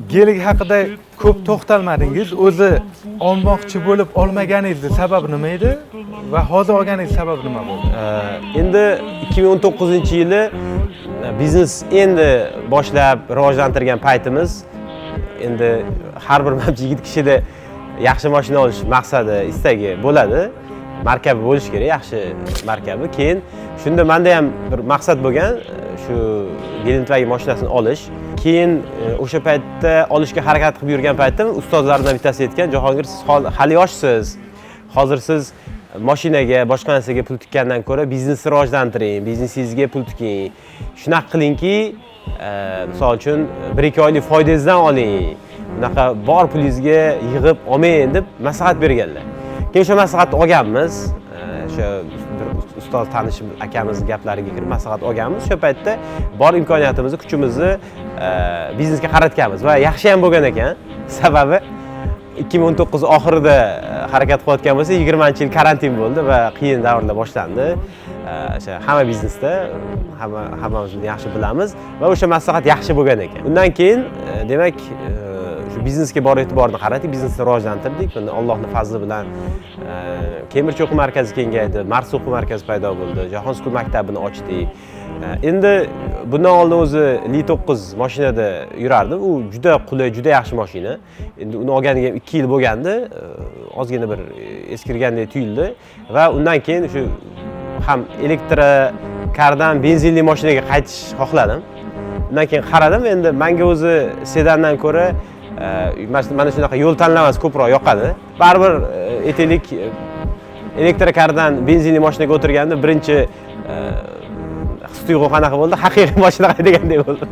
Gelik haqida ko'p to'xtalmadingiz. O'zi olmoqchi bo'lib olmaganingiz sababi nima edi va hozir olganingiz sababi nima bo'ldi? Endi 2019-yili biznes endi boshlab rivojlantirgan paytimiz. Endi har bir yigit kishida yaxshi mashina olish maqsadi, istagi bo'ladi. Markabi bo'lish kerak, yaxshi markabi. Keyin shunda menda ham bir maqsad bo'lgan, shu Gelentvagi mashinasini olish. Keyin o'sha paytda olishga harakat qilib yurgan paytda ustozlardan bittasi aytgan, "Jahongir, siz hali yoshsiz. Hozir siz mashinaga, boshqa narsaga pul tikkandan ko'ra biznesni rivojlantiring, biznesingizga pul tiking. Shunaqa qilingki, misol uchun 1-2 oylik foydangizdan oling. Bunaqa bor pulingizga yig'ib olmang" deb maslahat berganlar. Keyin o'sha maslahatni olganmiz. O'sha bir ustoz tanishim akamiz gaplariga kirib maslahat olganmiz. O'sha paytda bor imkoniyatimizni, kuchimizni biznesga qaratganmiz va yaxshi ham bo'lgan ekan. Sababi 2019 oxirida harakat qilayotgan bo'lsa, 20-yil karantin bo'ldi va qiyin davrlar boshlandi. O'sha hamma biznesda hammamiz yaxshi bilamiz va o'sha maslahat yaxshi bo'lgan ekan. Undan keyin demak shu biznesga bor e'tiborni qaratdik, biznesni rivojlantirdik. Unda Allohning fazli bilan Kemirchi o'quv markazi kengaydi, Mars o'quv markazi paydo bo'ldi, Jahon School maktabini ochdik. Endi bundan oldin o'zi Li-9 mashinada yurardim. U juda qulay, juda yaxshi mashina. Endi uni olganiga 2 yil bo'lgandi. Ozgina bir eskirgandek tuyuldi va undan keyin shu ham elektrokardan benzinli mashinaga qaytish xohladim. Undan keyin qaradim, endi menga o'zi sedandan ko'ra mana shunaqa yo'l tanlamas ko'proq yoqadi. Baribir aytaylik, elektrokardan benzinli mashinaga o'tirganda birinchi his tuyg'u qanaqa bo'ldi? Haqiqiy mashina haydagandek bo'ldi.